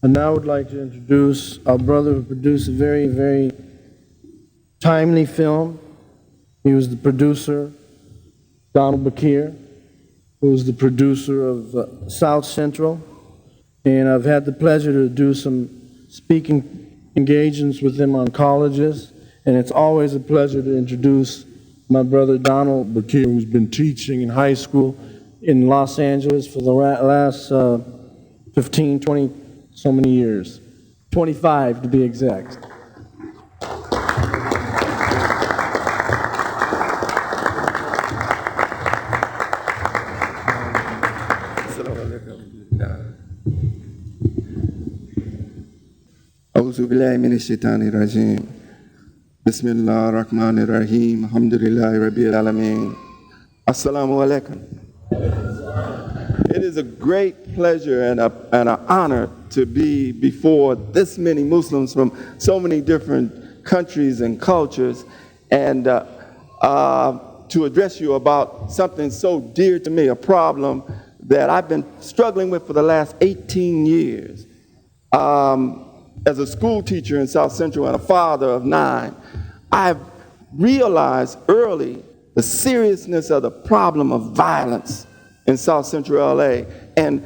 And now I would like to introduce our brother who produced a very, very timely film. He was the producer, Donald Bakir, who was the producer of South Central. And I've had the pleasure to do some speaking engagements with him on colleges. And it's always a pleasure to introduce my brother Donald Bakir, who's been teaching in high school in Los Angeles for the last 15, 20, so many years. 25 to be exact. أعوذ بالله من الشيطان الرجيم Bismillah'ir Rahiim Alhamdulillahi Rabbil Alameen Assalamu alaikum. It is a great pleasure and an honor to be before this many Muslims from so many different countries and cultures and to address you about something so dear to me, a problem that I've been struggling with for the last 18 years. As a school teacher in South Central and a father of 9, I've realized early the seriousness of the problem of violence in South Central LA. And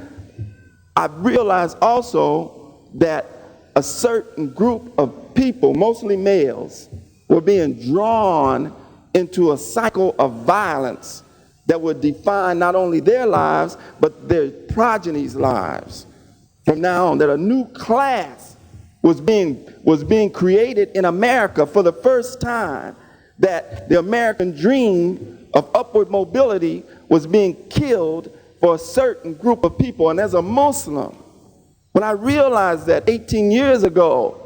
I've realized also that a certain group of people, mostly males, were being drawn into a cycle of violence that would define not only their lives, but their progeny's lives. From now on, that a new class was being created in America for the first time, that the American dream of upward mobility was being killed for a certain group of people. And as a Muslim, when I realized that 18 years ago,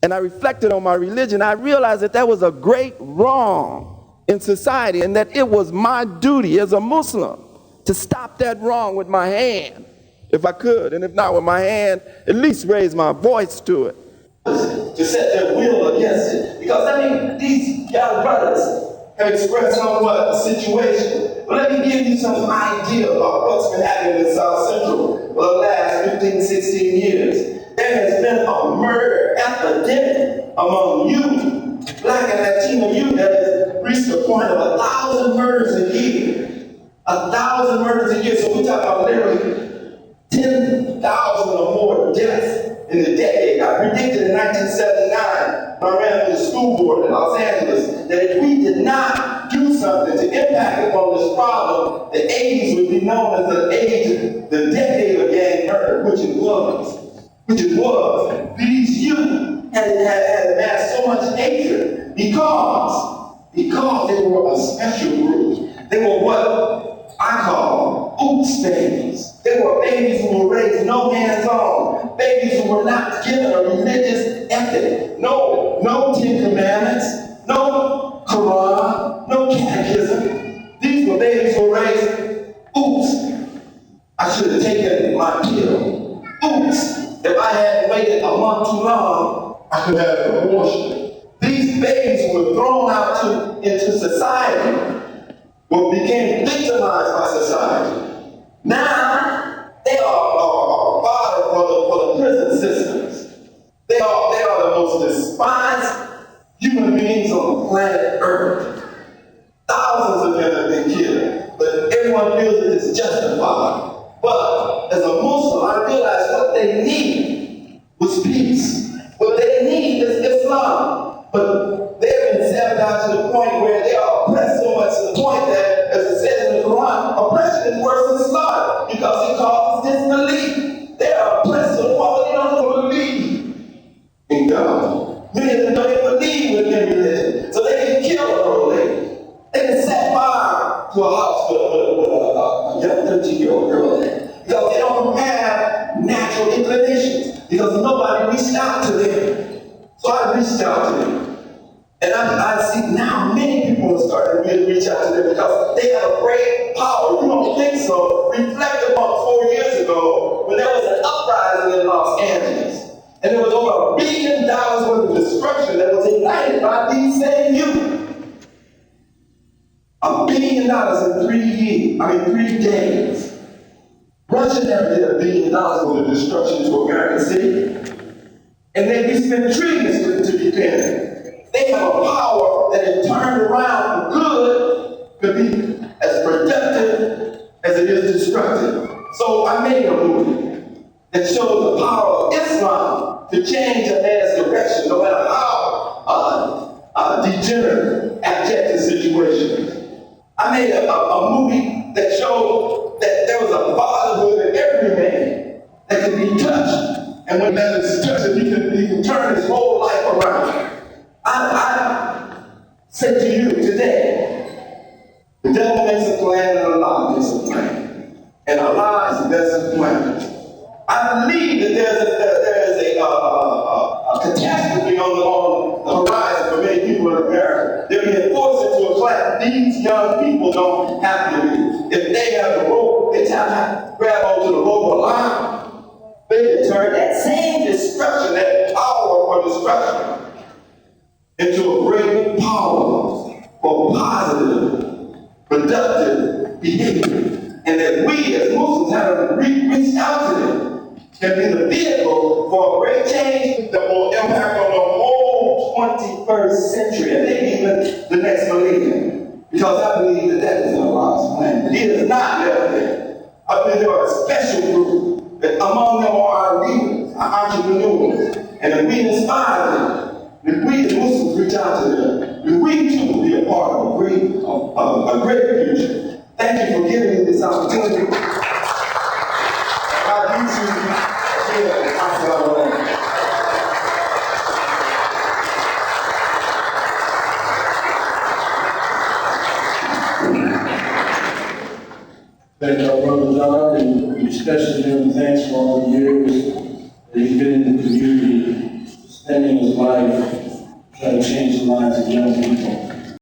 and I reflected on my religion, I realized that that was a great wrong in society, and that it was my duty as a Muslim to stop that wrong with my hand, if I could, and if not with my hand, at least raise my voice to it. To set their will against it. Because, I mean, these young brothers have expressed somewhat the situation. But let me give you some idea about what's been happening in South Central for the last 15, 16 years. There has been a murder epidemic among youth, Black and Latino youth, that has reached the point of 1,000 murders a year. 1,000 murders a year. So we talk about literally 10,000 or more deaths in the decade. I predicted in 1979, when I ran for the school board in Los Angeles, that if we did not do something to impact upon this problem, the 80s would be known as the decade of gang murder, which it was. These youth had amassed so much hatred because they were a special group. They were what I call oops babies. They were babies who were raised no hands on, babies who were not given a religious ethic. No 10 Commandments, no Quran, no catechism. These were babies who were raised, oops, I should have taken my pill. Oops, if I hadn't waited a month too long, I could have an abortion. These babies who were thrown out into society became victimized by society. Now, they are fodder for the prison systems. They are the most despised human beings on planet Earth. Thousands of them have been killed, but everyone feels that it's justified. But as a Muslim, I realized what they need was peace. What they need is Islam. But they've been sabotaged to the point where they are oppressed so much to the point that, as it says in the Quran, oppression is worse than slaughter because it causes disbelief. They are oppressed to the point where they don't even believe in God. Many of them don't even believe in religion. So they can kill an old lady. They can set fire to a house with a young 13-year-old girl in it because they don't have natural inclinations because nobody reached out to them. So I reached out to them. And I see now many people are starting to really reach out to them because they have a great power. You don't think so? Reflect upon 4 years ago when there was an uprising in Los Angeles. And there was over $1 billion worth of destruction that was ignited by these same youth. $1 billion in 3 days. Russia never did $1 billion worth of destruction to America American city, and we spend trillions to defend it. They have a power that is turned around for good, could be as productive as it is destructive. So I made a movie that shows the power of Islam to change a man's direction, no matter how degenerate, abject the situation. I made a movie that showed that there was a fatherhood in every man that can be touched. And when that is touched, he can turn his whole life around. I say to you today, the devil makes a plan and Allah makes a plan. And Allah is the best plan. I believe that there is a catastrophe on the horizon for many people in America. They're being forced into a class. These young people don't have to be. If they have the rope, they have to grab onto the rope of line. They can turn that same destruction, that power for destruction, into a great power for positive, productive behavior. And that we as Muslims have to reach out to them, can be the vehicle for a great change that will impact on the whole 21st century and maybe even the next millennium. Because I believe that that is Allah's plan. He is not left there. I believe there are a special group that among them are our leaders, our entrepreneurs. And if we inspire them, if we as Muslims reach out to them, if we too will be a part of a great future. Thank you for giving me this opportunity. God, you too. Thank our brother John, and especially him, thanks for all the years that he's been in the community, spending his life trying to change the lives of young people.